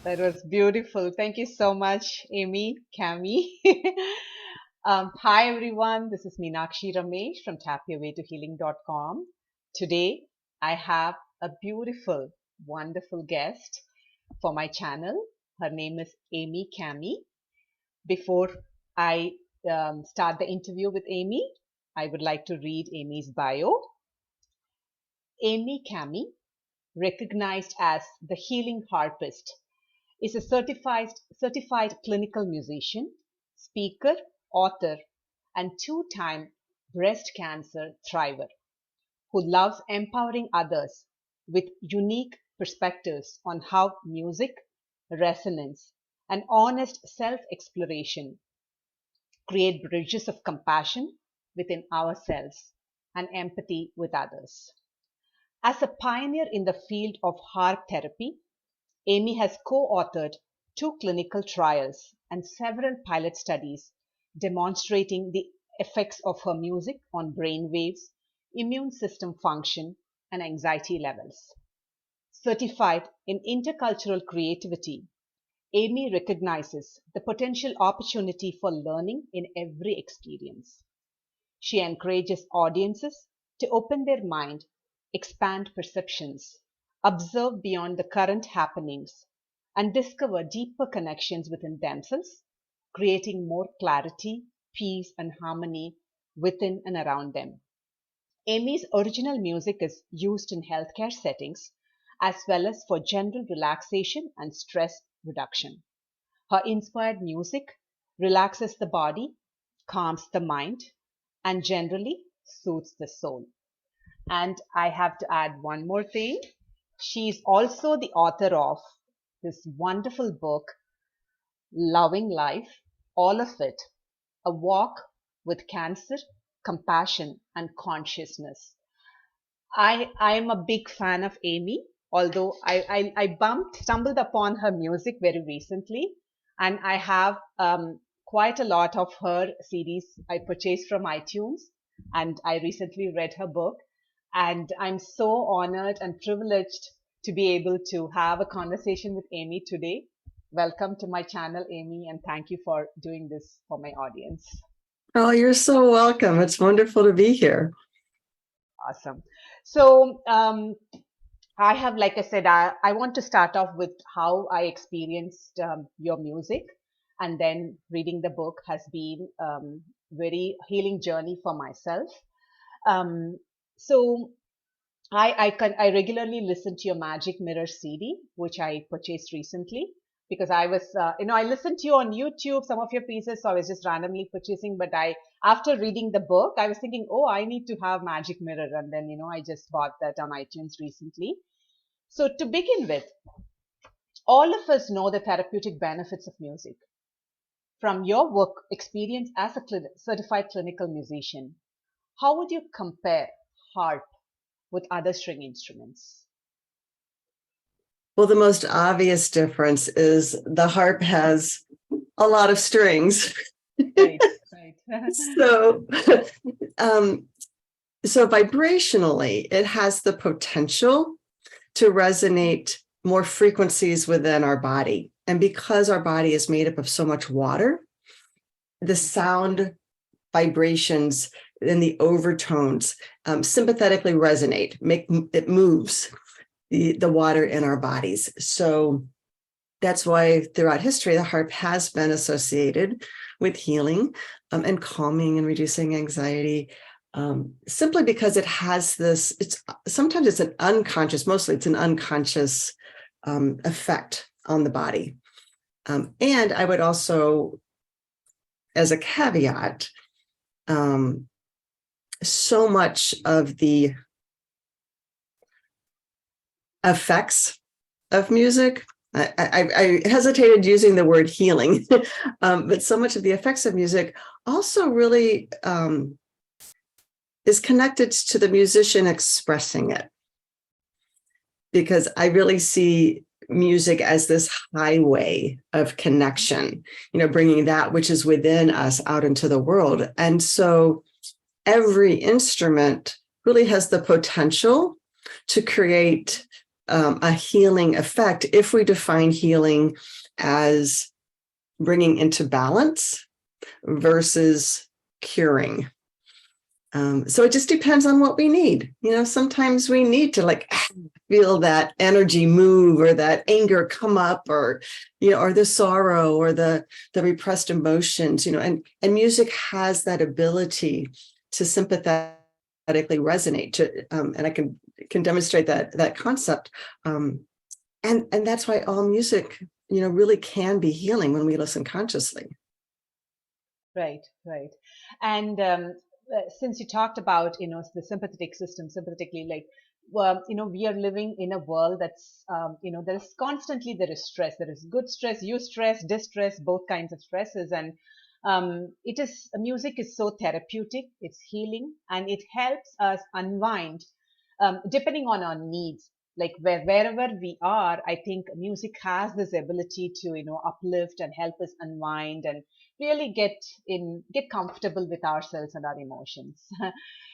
That was beautiful. Thank you so much, Amy, Camie. Hi, everyone. This is Meenakshi Ramesh from tapyourwaytohealing.com. Today, I have a beautiful, wonderful guest for my channel. Her name is Amy Camie. Before I start the interview with Amy, I would like to read Amy's bio. Amy Camie, recognized as the healing harpist, is a certified clinical musician, speaker, author, and two-time breast cancer thriver who loves empowering others with unique perspectives on how music, resonance, and honest self-exploration create bridges of compassion within ourselves and empathy with others. As a pioneer in the field of harp therapy, Amy has co-authored two clinical trials and several pilot studies demonstrating the effects of her music on brain waves, immune system function, and anxiety levels. Certified in intercultural creativity, Amy recognizes the potential opportunity for learning in every experience. She encourages audiences to open their mind, expand perceptions, observe beyond the current happenings, and discover deeper connections within themselves, creating more clarity, peace, and harmony within and around them. Amy's original music is used in healthcare settings as well as for general relaxation and stress reduction. Her inspired music relaxes the body, calms the mind, and generally soothes the soul. And I have to add one more thing. She's also the author of this wonderful book, Loving Life, All of It, A Walk with Cancer, Compassion, and Consciousness. I am a big fan of Amy, although I stumbled upon her music very recently, and I have quite a lot of her CDs I purchased from iTunes, and I recently read her book, and I'm so honored and privileged to be able to have a conversation with Amy today. Welcome to my channel, Amy, and thank you for doing this for my audience. Oh, you're so welcome. It's wonderful to be here. Awesome. So, I have, like I said, I want to start off with how I experienced your music, and then reading the book has been very healing journey for myself. Um, so I regularly listen to your Magic Mirror CD, which I purchased recently because I was, I listened to you on YouTube, some of your pieces, so I was just randomly purchasing. But after reading the book, I was thinking, oh, I need to have Magic Mirror. And then, I just bought that on iTunes recently. So to begin with, all of us know the therapeutic benefits of music. From your work experience as a certified clinical musician, how would you compare harp with other string instruments? Well, the most obvious difference is the harp has a lot of strings. Right, right. So, um, so vibrationally, it has the potential to resonate more frequencies within our body. And because our body is made up of so much water, the sound vibrations and the overtones sympathetically resonate, it moves the water in our bodies. So that's why throughout history, the harp has been associated with healing and calming and reducing anxiety, simply because it has this, sometimes it's an unconscious, mostly it's an unconscious effect on the body. And I would also, as a caveat, so much of the effects of music, I hesitated using the word healing, but so much of the effects of music also really is connected to the musician expressing it. Because I really see music as this highway of connection, bringing that which is within us out into the world. And so every instrument really has the potential to create a healing effect if we define healing as bringing into balance versus curing. So it just depends on what we need. Sometimes we need to feel that energy move, or that anger come up, or or the sorrow, or the repressed emotions, and music has that ability to sympathetically resonate to, and I can demonstrate that concept. And that's why all music, really can be healing when we listen consciously. Right, right. And since you talked about, the sympathetic system, sympathetically, we are living in a world that's, there is stress. There is good stress, eustress, distress, both kinds of stresses. And music is so therapeutic, it's healing, and it helps us unwind, depending on our needs. Like wherever we are, I think music has this ability to, uplift and help us unwind and really get comfortable with ourselves and our emotions.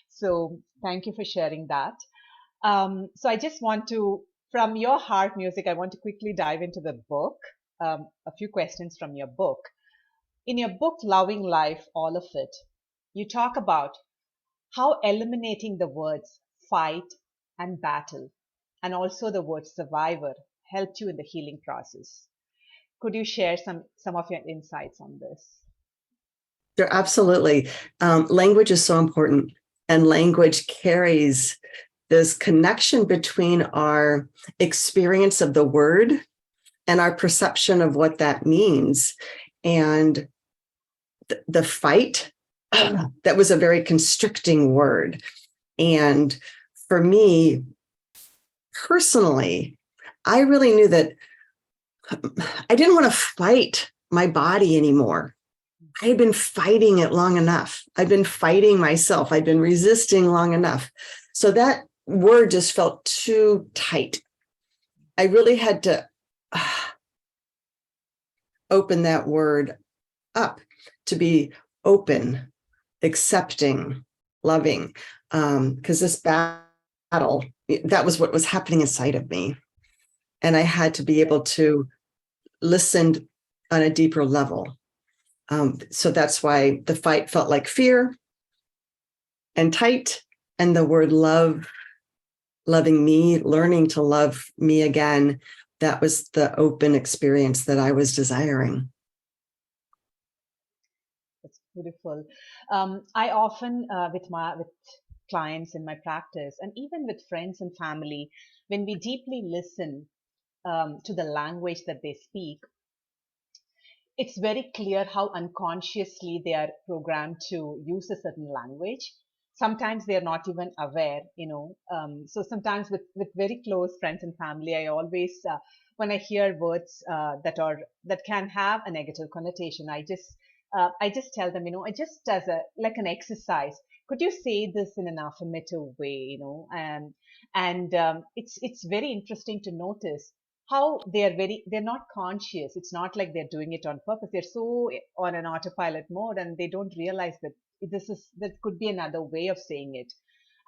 So thank you for sharing that. So I just want to, from your heart music, I want to quickly dive into the book. A few questions from your book. In your book, Loving Life, All of It, you talk about how eliminating the words fight and battle, and also the word survivor, helped you in the healing process. Could you share some of your insights on this? Sure, absolutely. Language is so important, and language carries this connection between our experience of the word and our perception of what that means. And the fight, that was a very constricting word. And for me, personally, I really knew that I didn't want to fight my body anymore. I had been fighting it long enough. I'd been fighting myself. I'd been resisting long enough. So that word just felt too tight. I really had to open that word up to be open, accepting, loving, because this battle, that was what was happening inside of me. And I had to be able to listen on a deeper level. So that's why the fight felt like fear and tight, and the word love, loving me, learning to love me again, that was the open experience that I was desiring. That's beautiful. I often, with clients in my practice, and even with friends and family, when we deeply listen to the language that they speak, it's very clear how unconsciously they are programmed to use a certain language. Sometimes they are not even aware, so sometimes with very close friends and family, I always, when I hear words that can have a negative connotation, I just tell them, I just as a like an exercise, could you say this in an affirmative way, and it's very interesting to notice how they're not conscious. It's not like they're doing it on purpose. They're so on an autopilot mode, and they don't realize that that could be another way of saying it.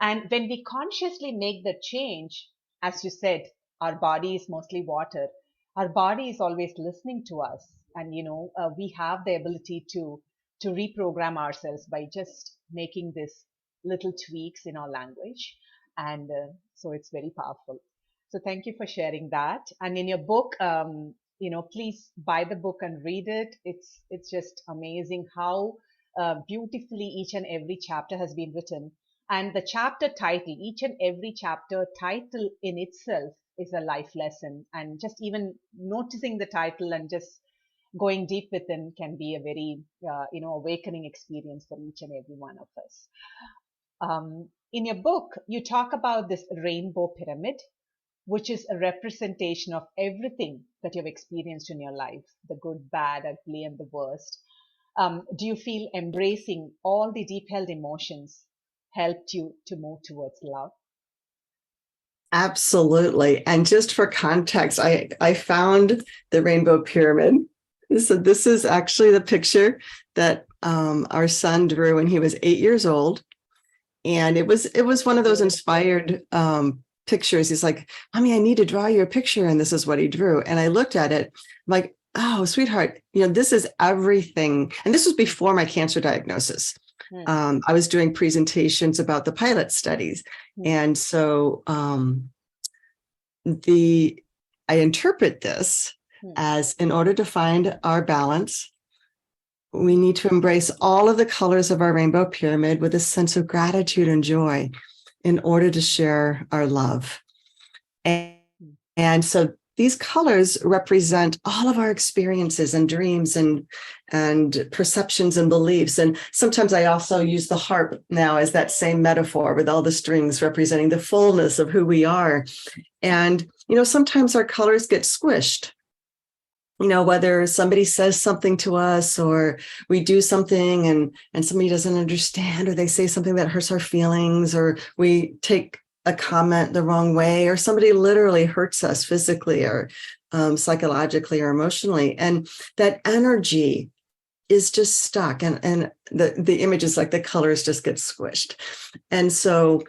And when we consciously make the change, as you said, our body is mostly water. Our body is always listening to us, and we have the ability to reprogram ourselves by just making this little tweaks in our language, and so it's very powerful. So thank you for sharing that. And in your book, please buy the book and read it. It's just amazing how beautifully each and every chapter has been written. And the chapter title, each and every chapter title in itself is a life lesson. And just even noticing the title and just going deep within can be a very, awakening experience for each and every one of us. In your book, you talk about this rainbow pyramid, which is a representation of everything that you've experienced in your life, the good, bad, ugly, and the worst. Do you feel embracing all the deep held emotions helped you to move towards love? Absolutely. And just for context, I found the rainbow pyramid. So this is actually the picture that our son drew when he was 8 years old. And it was one of those inspired pictures. He's like, Mommy, I need to draw you a picture. And this is what he drew. And I looked at it, I'm like, oh, sweetheart, this is everything. And this was before my cancer diagnosis. I was doing presentations about the pilot studies. And so I interpret this as, in order to find our balance, we need to embrace all of the colors of our rainbow pyramid with a sense of gratitude and joy in order to share our love. And so these colors represent all of our experiences and dreams and perceptions and beliefs. And sometimes I also use the harp now as that same metaphor, with all the strings representing the fullness of who we are. And, sometimes our colors get squished. Whether somebody says something to us, or we do something and somebody doesn't understand, or they say something that hurts our feelings, or we take a comment the wrong way, or somebody literally hurts us physically or psychologically or emotionally. And that energy is just stuck. And the image is like the colors just get squished. And so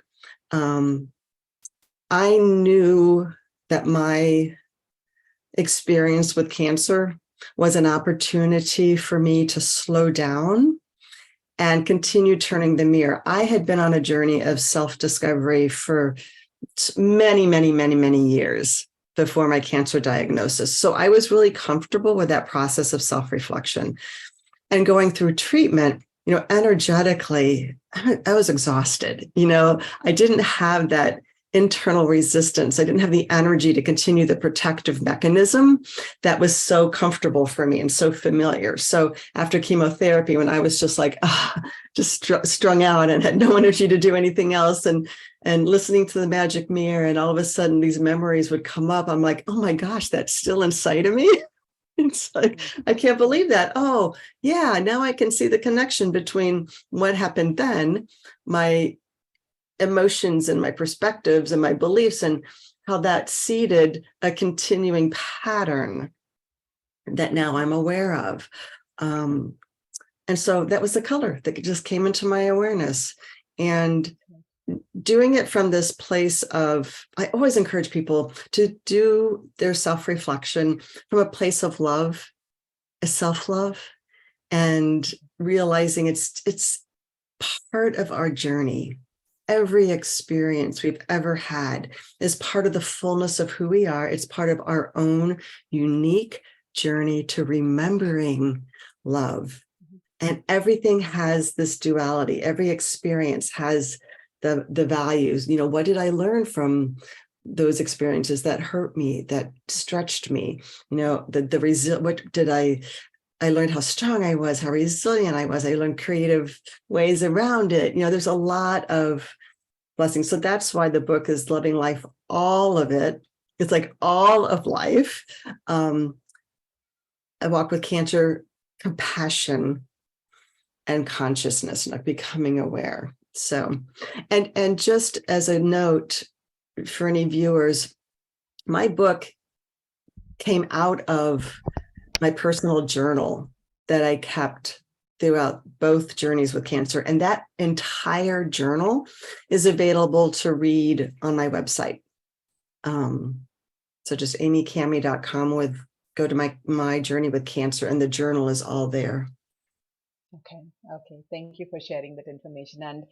I knew that my experience with cancer was an opportunity for me to slow down and continue turning the mirror. I had been on a journey of self-discovery for many, many, many, many years before my cancer diagnosis. So I was really comfortable with that process of self-reflection. And going through treatment, energetically, I was exhausted. I didn't have that internal resistance. I didn't have the energy to continue the protective mechanism that was so comfortable for me and so familiar. So after chemotherapy, when I was just like, just strung out and had no energy to do anything else, and listening to the magic mirror, and all of a sudden these memories would come up, I'm like, oh my gosh, that's still inside of me. It's like, I can't believe that. Oh, yeah, now I can see the connection between what happened then, my emotions and my perspectives and my beliefs, and how that seeded a continuing pattern that now I'm aware of. And so that was the color that just came into my awareness. And doing it from this place of, I always encourage people to do their self-reflection from a place of love, a self-love, and realizing it's part of our journey. Every experience we've ever had is part of the fullness of who we are. It's part of our own unique journey to remembering love. And everything has this duality. Every experience has the values. What did I learn from those experiences that hurt me, that stretched me? What did I learned how strong I was, how resilient I was. I learned creative ways around it. There's a lot of blessings. So that's why the book is Loving Life, all of it. It's like all of life. I walk with cancer, compassion, and consciousness, and becoming aware. So, and just as a note for any viewers, my book came out of my personal journal that I kept throughout both journeys with cancer. And that entire journal is available to read on my website. So just amiecamie.com, go to my journey with cancer, and the journal is all there. Okay. Thank you for sharing that information. And,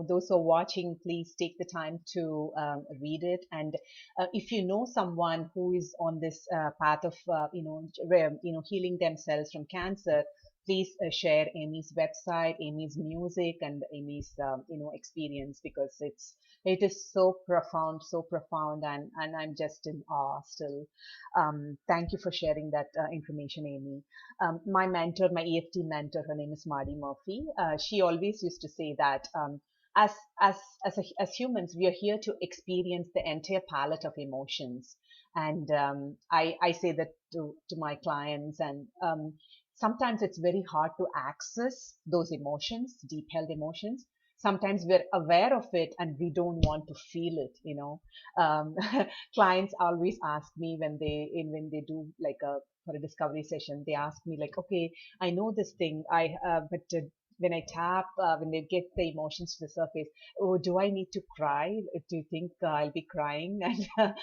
those who are watching, please take the time to read it. And if you know someone who is on this path of, healing themselves from cancer, please share Amy's website, Amy's music, and Amy's, experience, because it is so profound, and I'm just in awe still. Thank you for sharing that information, Amy. My mentor, my EFT mentor, her name is Marty Murphy. She always used to say that as as humans, we are here to experience the entire palette of emotions, and I say that to my clients, and sometimes it's very hard to access those emotions, deep held emotions. Sometimes we're aware of it and we don't want to feel it. Clients always ask me when they do like for a discovery session, they ask me like, okay, I know this thing, but when I tap, when they get the emotions to the surface, oh, do I need to cry? Do you think I'll be crying? And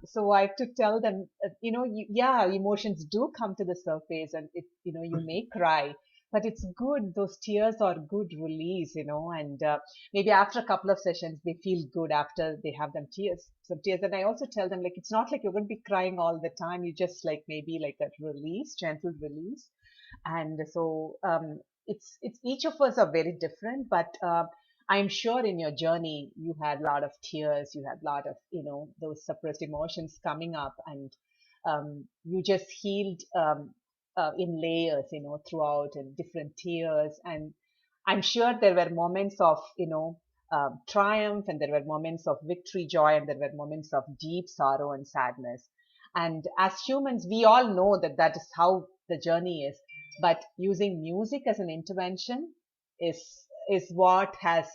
so I have to tell them, yeah, emotions do come to the surface, and you may cry, but it's good. Those tears are good release, and maybe after a couple of sessions, they feel good after they have some tears. And I also tell them, like, it's not like you're going to be crying all the time. You just like maybe like that release, gentle release. And so it's each of us are very different, but I'm sure in your journey you had a lot of tears, you had a lot of those suppressed emotions coming up, and you just healed in layers, throughout, and different tears. And I'm sure there were moments of triumph, and there were moments of victory, joy, and there were moments of deep sorrow and sadness. And as humans, we all know that that is how the journey is, but using music as an intervention is what has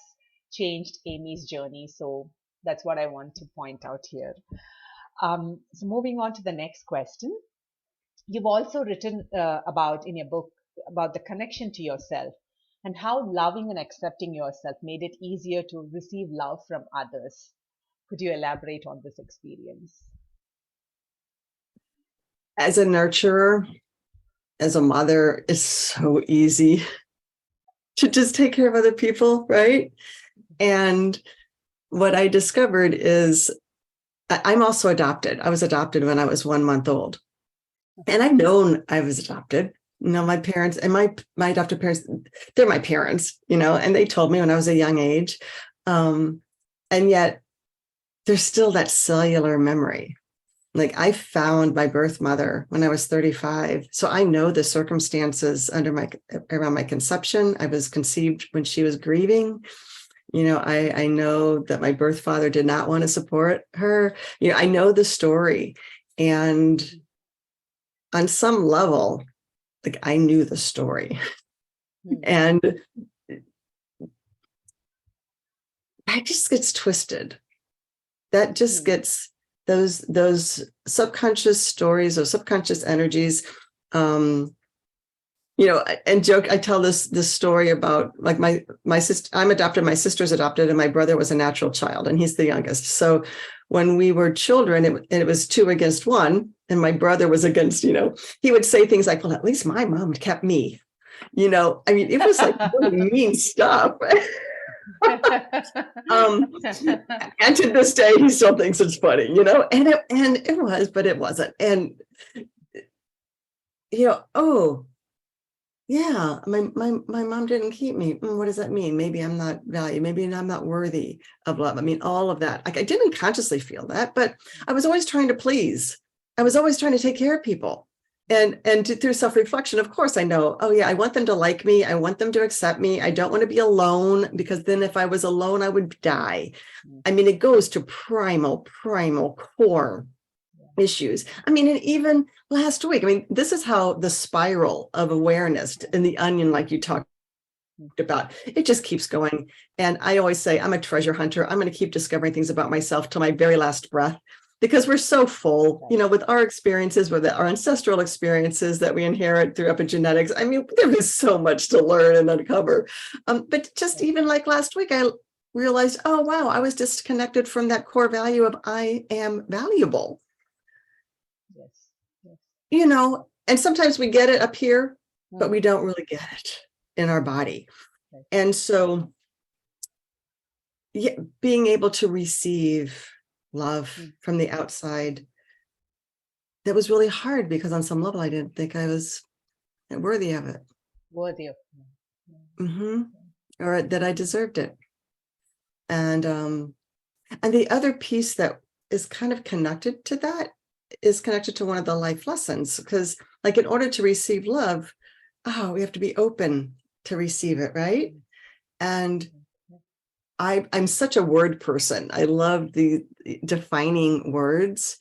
changed Amy's journey. So that's what I want to point out here. So moving on to the next question. You've also written about in your book about the connection to yourself and how loving and accepting yourself made it easier to receive love from others. Could you elaborate on this experience? As a nurturer, as a mother, it's so easy to just take care of other people, right? And what I discovered is I'm also adopted. I was adopted when I was 1 month old. And I've known I was adopted. My parents and my adopted parents, they're my parents, and they told me when I was a young age. And yet there's still that cellular memory. Like, I found my birth mother when I was 35. So I know the circumstances around my conception. I was conceived when she was grieving. I know that my birth father did not want to support her. I know the story. And on some level, like, I knew the story. And that just gets twisted. That just gets those subconscious stories or subconscious energies. And joke, I tell this story about, like, my sister, I'm adopted, my sister's adopted, and my brother was a natural child, and he's the youngest. So when we were children, it was 2 against 1, and my brother was against, he would say things like, well, at least my mom kept me. It was like really mean stuff. And to this day, he still thinks it's funny, and it was, but it wasn't. And, oh, yeah, my mom didn't keep me. What does that mean? Maybe I'm not valued. Maybe I'm not worthy of love. All of that. Like, I didn't consciously feel that, but I was always trying to please. I was always trying to take care of people. And through self-reflection, of course, I know, oh yeah, I want them to like me. I want them to accept me. I don't want to be alone, because then if I was alone, I would die. It goes to primal core issues. And even last week, this is how the spiral of awareness in the onion, like you talked about, it just keeps going. And I always say, I'm a treasure hunter. I'm going to keep discovering things about myself till my very last breath, because we're so full, with our experiences, with our ancestral experiences that we inherit through epigenetics. There is so much to learn and uncover. But just even like last week, I realized, oh, wow, I was disconnected from that core value of I am valuable. Yes. And sometimes we get it up here, but we don't really get it in our body. And so, yeah, being able to receive love from the outside, that was really hard, because on some level I didn't think I was worthy of it. Worthy of it. Or that I deserved it. And the other piece that is kind of connected to that is connected to one of the life lessons, because, like, in order to receive love, we have to be open to receive it, right? And I'm such a word person. I love the defining words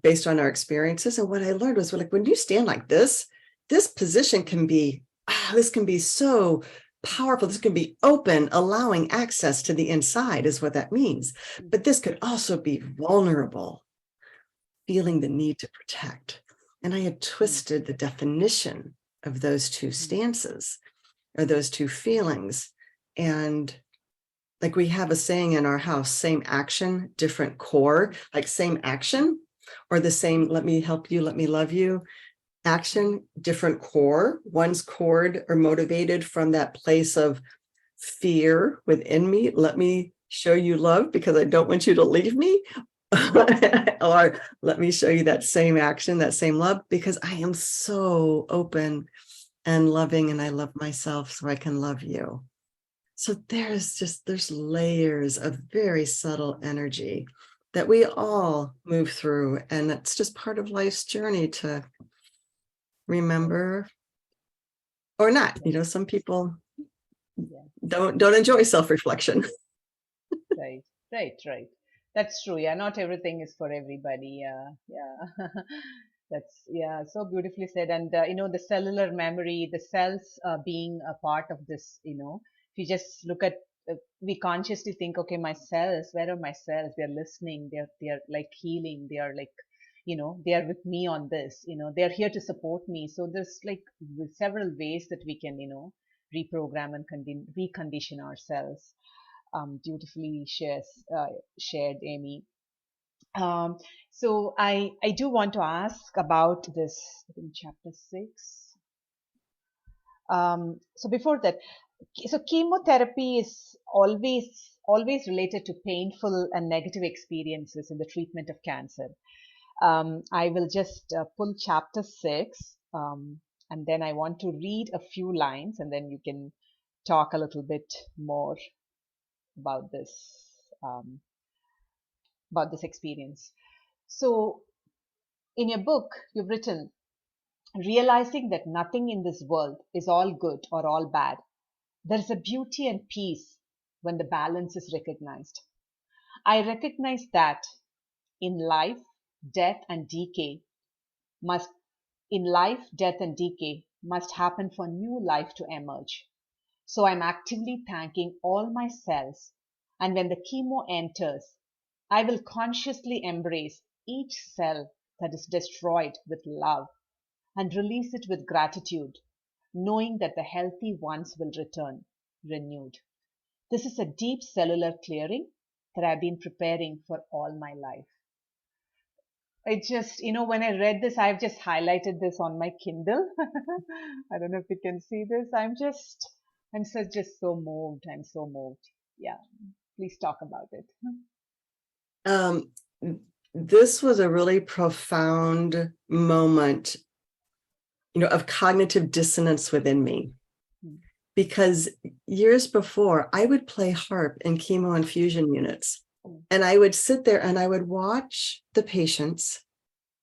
based on our experiences. And what I learned was, like, when you stand like this position can be, this can be so powerful. This can be open, allowing access to the inside is what that means. But this could also be vulnerable, feeling the need to protect. And I had twisted the definition of those two stances or those two feelings. And like we have a saying in our house, same action, different core, like same action or the same, let me help you, let me love you action, different core. One's cored or motivated from that place of fear within me. Let me show you love because I don't want you to leave me. Or let me show you that same action, that same love, because I am so open and loving and I love myself so I can love you. So there's layers of very subtle energy that we all move through. And it's just part of life's journey to remember or not. Some people don't enjoy self-reflection. Right. That's true. Yeah, not everything is for everybody. Yeah. That's so beautifully said. And the cellular memory, the cells being a part of this. If you just look at, we consciously think, okay, my cells, where are my cells? They're listening. They're like healing. They are like, they are with me on this. They're here to support me. So there's like several ways that we can, reprogram and recondition ourselves. Beautifully shared, Amy. So I do want to ask about this in chapter 6. So before that, so chemotherapy is always related to painful and negative experiences in the treatment of cancer. I will just pull chapter 6, and then I want to read a few lines, and then you can talk a little bit more about um, this experience. So, in your book, you've written, realizing that nothing in this world is all good or all bad. There is a beauty and peace when the balance is recognized. I recognize that in life, death and decay must in life, death and decay must happen for new life to emerge. So I'm actively thanking all my cells, and when the chemo enters, I will consciously embrace each cell that is destroyed with love and release it with gratitude, knowing that the healthy ones will return renewed. This is a deep cellular clearing that I've been preparing for all my life. It just, when I read this, I've just highlighted this on my Kindle. I don't know if you can see this. Just so moved. I'm so moved. Yeah. Please talk about it. Um, this was a really profound moment, of cognitive dissonance within me. Because years before, I would play harp in chemo infusion units. And I would sit there and I would watch the patients,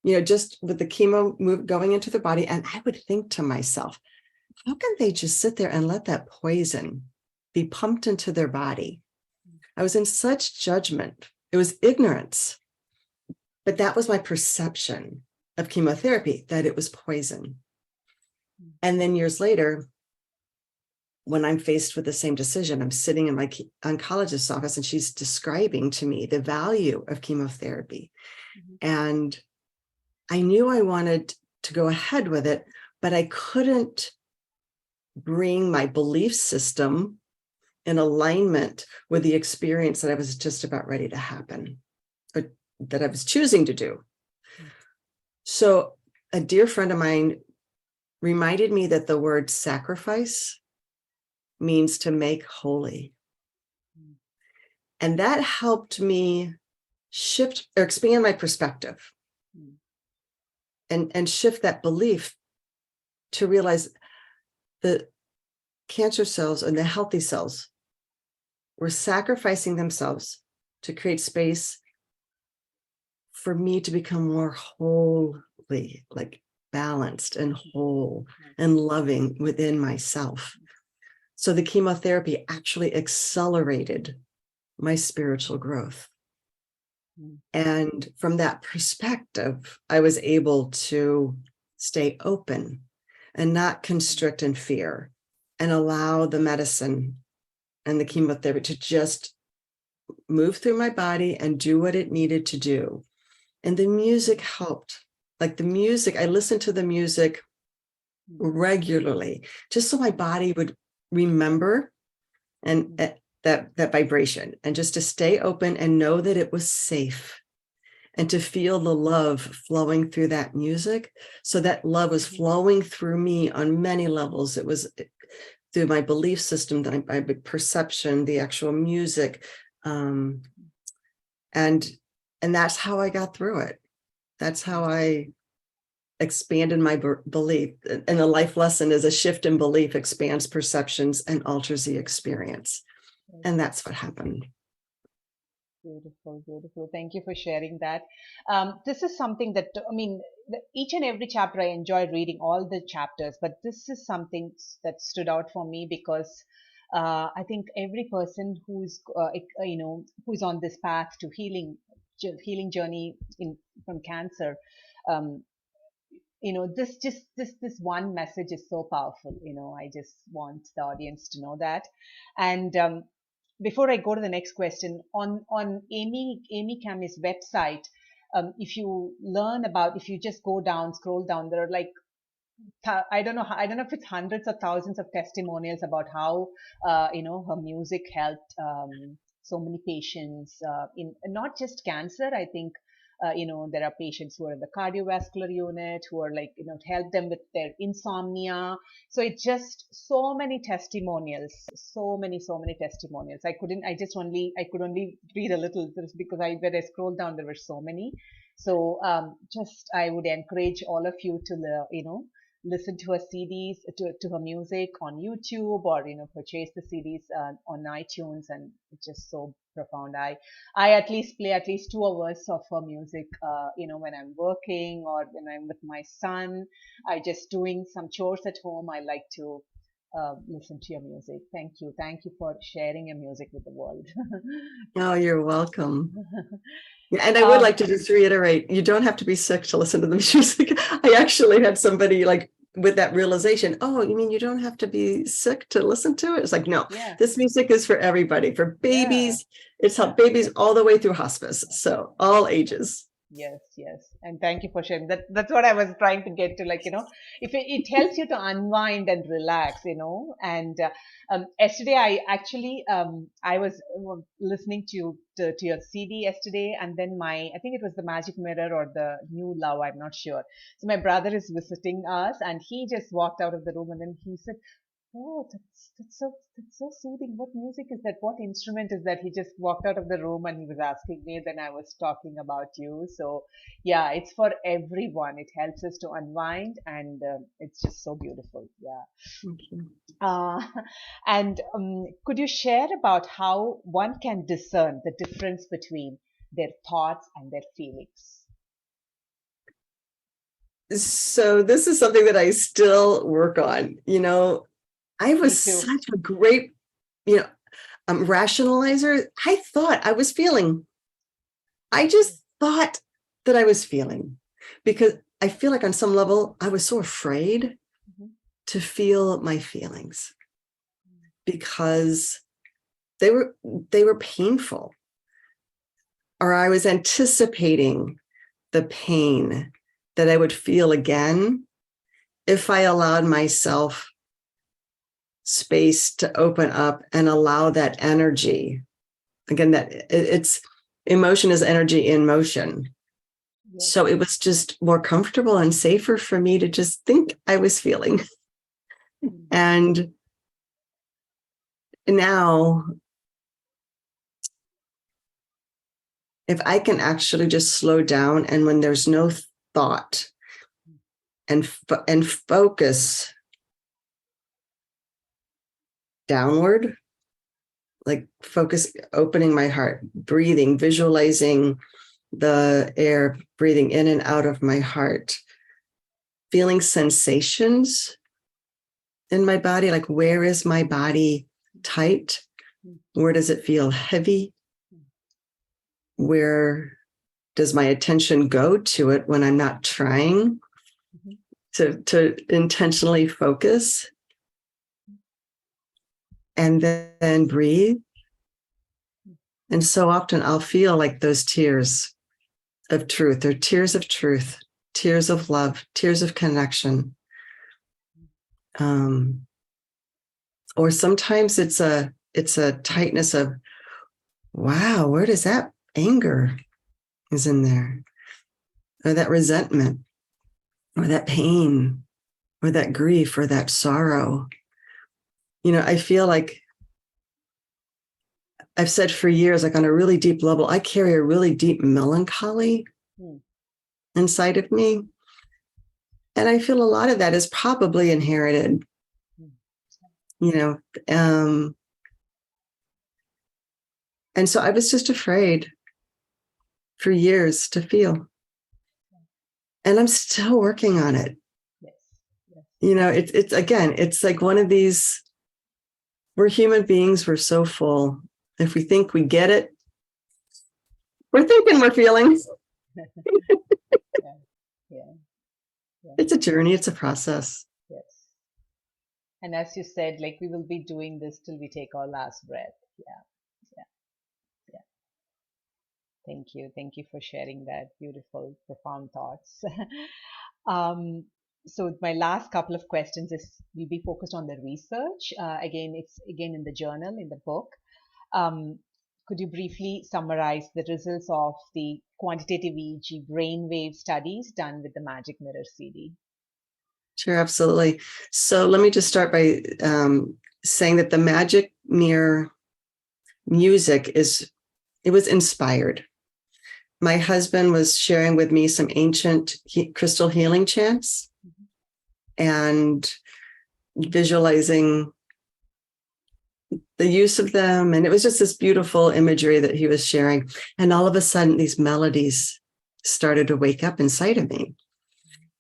just with the chemo move going into their body. And I would think to myself, how can they just sit there and let that poison be pumped into their body? I was in such judgment. It was ignorance. But that was my perception of chemotherapy, that it was poison. And then years later, when I'm faced with the same decision, I'm sitting in my oncologist's office and she's describing to me the value of chemotherapy. And I knew I wanted to go ahead with it, but I couldn't bring my belief system in alignment with the experience that I was just about ready to happen, or that I was choosing to do. So a dear friend of mine reminded me that the word sacrifice means to make holy. And that helped me shift or expand my perspective and shift that belief to realize the cancer cells and the healthy cells were sacrificing themselves to create space for me to become more wholly, like balanced and whole and loving within myself. So the chemotherapy actually accelerated my spiritual growth. And from that perspective, I was able to stay open and not constrict in fear and allow the medicine and the chemotherapy to just move through my body and do what it needed to do. And the music helped. Like the music, I listened to the music regularly, just so my body would remember and that vibration, and just to stay open and know that it was safe, and to feel the love flowing through that music. So that love was flowing through me on many levels. It was through my belief system, my perception, the actual music, and that's how I got through it. That's how I expanded my belief. And the life lesson is: a shift in belief expands perceptions and alters the experience. And that's what happened. Beautiful, beautiful. Thank you for sharing that. This is something that, I mean, each and every chapter I enjoy reading all the chapters, but this is something that stood out for me because I think every person who's, who's on this path to healing journey from cancer, um, this one message is so powerful. I just want the audience to know that. And before I go to the next question, on Amy Camie's website, if you just scroll down, there are like I don't know if it's hundreds or thousands of testimonials about how her music helped so many patients in not just cancer. I think there are patients who are in the cardiovascular unit who are like, help them with their insomnia. So it's just so many testimonials, so many testimonials. I could only read a little because when I scrolled down, there were so many. So just I would encourage all of you to listen to her CDs, to her music on YouTube, or purchase the CDs on iTunes, and it's just so profound. I at least play at least 2 hours of her music, when I'm working or when I'm with my son. I just doing some chores at home. I like to listen to your music. Thank you for sharing your music with the world. Oh, you're welcome. And I would like to just reiterate, you don't have to be sick to listen to the music. I actually had somebody like with that realization, oh, you mean you don't have to be sick to listen to it? It's like, no, This music is for everybody, for babies. It's helped babies all the way through hospice. So all ages. Yes. And thank you for sharing that. That's what I was trying to get to, if it helps you to unwind and relax, and yesterday I was listening to your CD yesterday, and then I think it was the Magic Mirror or the New Love, I'm not sure. So my brother is visiting us, and he just walked out of the room, and then he said, "Oh, that's so soothing. What music is that? What instrument is that?" He just walked out of the room and he was asking me. Then I was talking about you. So, yeah, it's for everyone. It helps us to unwind, and it's just so beautiful. Yeah. Okay. And could you share about how one can discern the difference between their thoughts and their feelings? So this is something that I still work on. I was such a great, rationalizer. I thought I was feeling. I just thought that I was feeling, because I feel like on some level I was so afraid to feel my feelings because they were painful, or I was anticipating the pain that I would feel again if I allowed myself space to open up and allow that energy. Again, that it's emotion is energy in motion. Yes. So it was just more comfortable and safer for me to just think I was feeling. And now, if I can actually just slow down, and when there's no thought and focus downward, like focus, opening my heart, breathing, visualizing the air breathing in and out of my heart, feeling sensations in my body, like where is my body tight? Where does it feel heavy? Where does my attention go to it when I'm not trying to intentionally focus? And then breathe. And so often I'll feel like those tears of truth, or tears of truth, tears of love, tears of connection. Or sometimes it's a tightness of, wow, where does that anger is in there, or that resentment, or that pain, or that grief, or that sorrow. I feel like I've said for years, like on a really deep level, I carry a really deep melancholy inside of me. And I feel a lot of that is probably inherited, and so I was just afraid for years to feel. And I'm still working on it. Yes. It's again, it's like one of these, we're human beings, we're so full. If we think we get it, we're thinking we're feeling. Yeah. It's a journey, it's a process. Yes. And as you said, like we will be doing this till we take our last breath. Yeah. Thank you. Thank you for sharing that beautiful, profound thoughts. So my last couple of questions will be focused on the research. It's again in the journal, in the book. Could you briefly summarize the results of the quantitative EEG brainwave studies done with the Magic Mirror CD? Sure, absolutely. So let me just start by saying that the Magic Mirror music it was inspired. My husband was sharing with me some ancient crystal healing chants and visualizing the use of them. And it was just this beautiful imagery that he was sharing. And all of a sudden, these melodies started to wake up inside of me.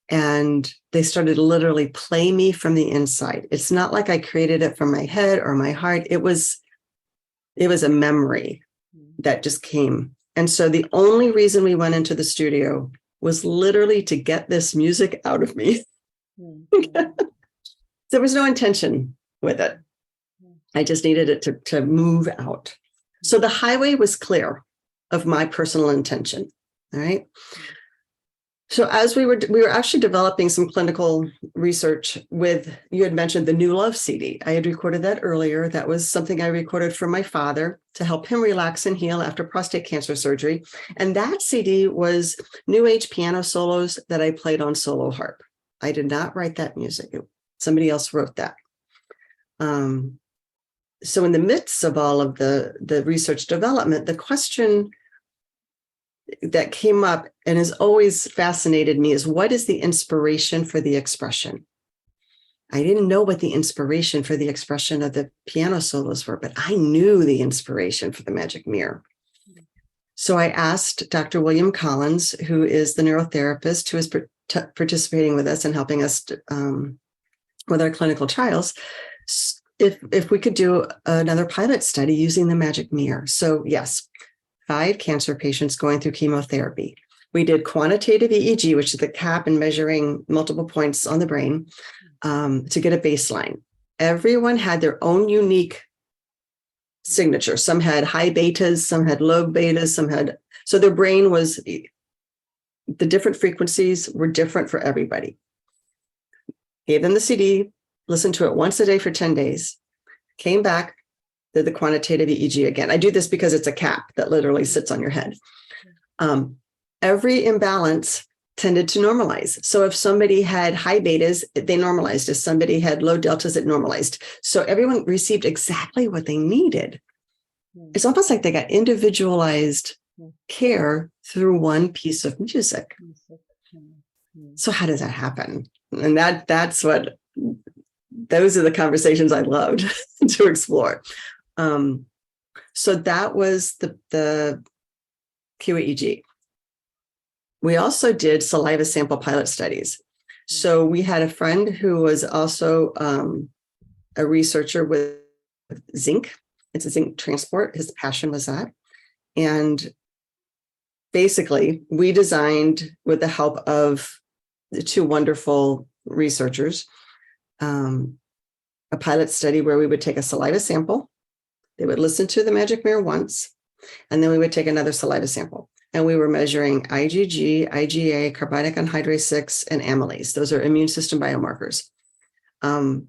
And they started to literally play me from the inside. It's not like I created it from my head or my heart. It was a memory that just came. And so the only reason we went into the studio was literally to get this music out of me. There was no intention with it. I just needed it to move out. So the highway was clear of my personal intention. All right. So as we were actually developing some clinical research with, you had mentioned the New Love CD. I had recorded that earlier. That was something I recorded for my father to help him relax and heal after prostate cancer surgery. And that CD was New Age piano solos that I played on solo harp. I did not write that music. Somebody else wrote that. So in the midst of all of the research development, the question that came up and has always fascinated me is, what is the inspiration for the expression? I didn't know what the inspiration for the expression of the piano solos were, but I knew the inspiration for the Magic Mirror. So I asked Dr. William Collins, who is the neurotherapist who is participating with us and helping us with our clinical trials, if we could do another pilot study using the Magic Mirror. So yes, 5 cancer patients going through chemotherapy. We did quantitative EEG, which is the cap and measuring multiple points on the brain to get a baseline. Everyone had their own unique signature. Some had high betas, some had low betas, so their brain was, the different frequencies were different for everybody. Gave them the CD, listened to it once a day for 10 days, came back, did the quantitative EEG again. I do this because it's a cap that literally sits on your head. Every imbalance tended to normalize. So if somebody had high betas, they normalized. If somebody had low deltas, it normalized. So everyone received exactly what they needed. It's almost like they got individualized care through one piece of music. So how does that happen? And those are the conversations I loved to explore. So that was the QEEG. We also did saliva sample pilot studies. So we had a friend who was also a researcher with zinc. It's a zinc transport. His passion was that. And basically, we designed, with the help of the 2 wonderful researchers, a pilot study where we would take a saliva sample. They would listen to the Magic Mirror once, and then we would take another saliva sample. And we were measuring IgG, IgA, carbonic anhydrase 6, and amylase. Those are immune system biomarkers. And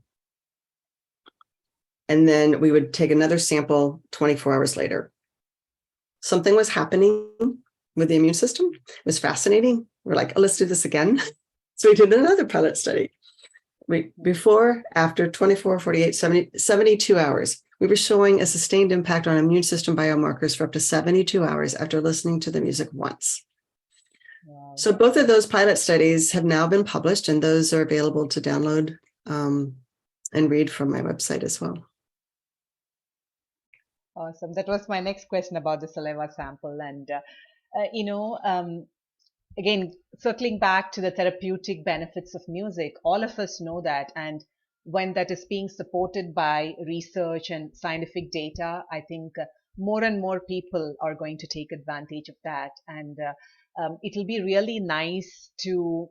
then we would take another sample 24 hours later. Something was happening with the immune system. It was fascinating. We're like, oh, let's do this again. So we did another pilot study. Before, after 24, 48, 70, 72 hours, we were showing a sustained impact on immune system biomarkers for up to 72 hours after listening to the music once. Wow. So both of those pilot studies have now been published, and those are available to download and read from my website as well. Awesome. That was my next question about the saliva sample. And, again, circling back to the therapeutic benefits of music, all of us know that. And when that is being supported by research and scientific data, I think more and more people are going to take advantage of that. And it'll be really nice to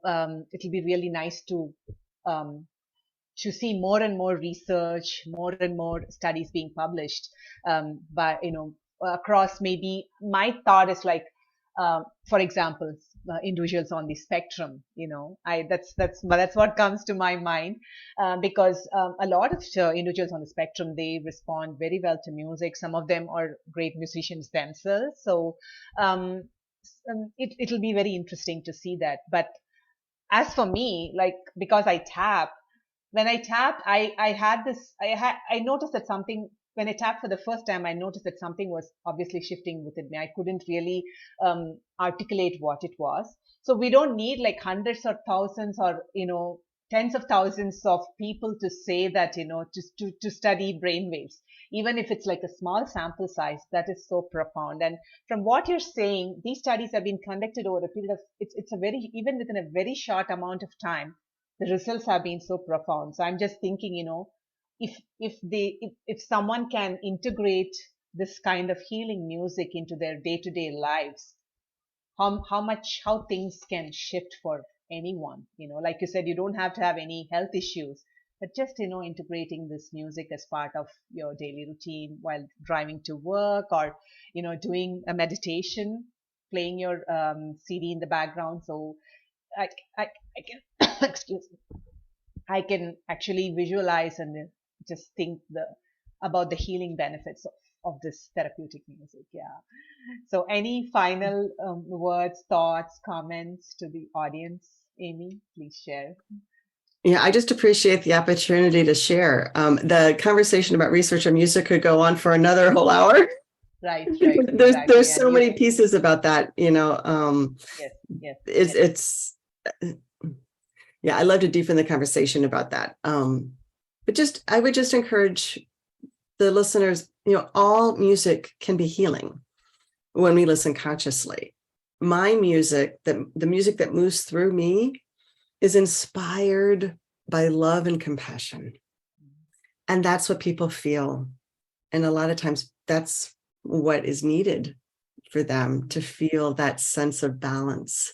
see more and more research, more and more studies being published, by across. Maybe my thought is like, for example, individuals on the spectrum. That's what comes to my mind, because a lot of individuals on the spectrum, they respond very well to music. Some of them are great musicians themselves, so it'll be very interesting to see that. But as for me, like, because I tap, when I tapped, I noticed that something, when I tapped for the first time, I noticed that something was obviously shifting within me. I couldn't really articulate what it was. So we don't need like hundreds or thousands or, tens of thousands of people to say that, to study brainwaves. Even if it's like a small sample size, that is so profound. And from what you're saying, these studies have been conducted over a period of, it's a very, even within a very short amount of time, the results have been so profound. So I'm just thinking, if someone can integrate this kind of healing music into their day-to-day lives, how things can shift for anyone. Like you said, you don't have to have any health issues, but just integrating this music as part of your daily routine while driving to work, or doing a meditation, playing your CD in the background. So I can excuse me, I can actually visualize and just think about the healing benefits of this therapeutic music. Yeah. So any final words, thoughts, comments to the audience? Amy, please share. Yeah, I just appreciate the opportunity to share. The conversation about research on music could go on for another whole hour. Right. There's so many pieces about that, Yes. It's yeah, I love to deepen the conversation about that. But I would just encourage the listeners, all music can be healing when we listen consciously. My music, the music that moves through me, is inspired by love and compassion. And that's what people feel. And a lot of times that's what is needed for them to feel that sense of balance.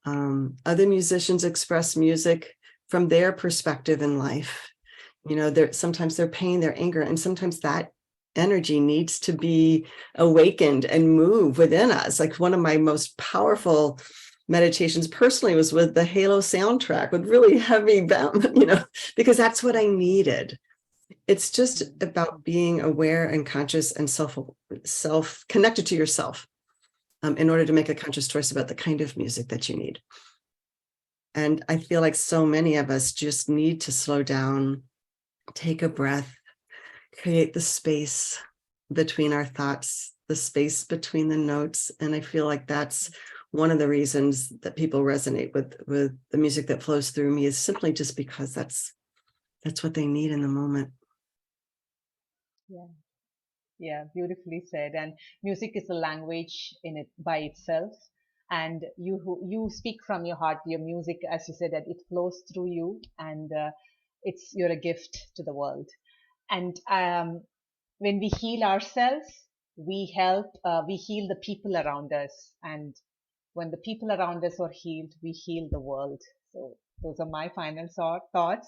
Other musicians express music from their perspective in life. Sometimes their pain, their anger, and sometimes that energy needs to be awakened and move within us. Like one of my most powerful meditations personally was with the Halo soundtrack with really heavy because that's what I needed. It's just about being aware and conscious and self connected to yourself, in order to make a conscious choice about the kind of music that you need. And I feel like so many of us just need to slow down, take a breath, create the space between our thoughts, the space between the notes. And I feel like that's one of the reasons that people resonate with the music that flows through me, is simply just because that's what they need in the moment. Yeah, beautifully said. And music is a language in it by itself. And you speak from your heart. Your music, as you said, that it flows through you, and you're a gift to the world. And when we heal ourselves, we heal the people around us. And when the people around us are healed, we heal the world. So those are my final thoughts.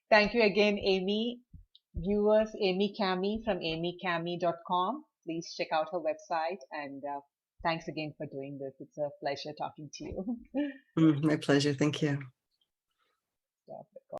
Thank you again, Amy. Viewers, Amy Camie from amycamie.com. Please check out her website, and thanks again for doing this. It's a pleasure talking to you. My pleasure. Thank you.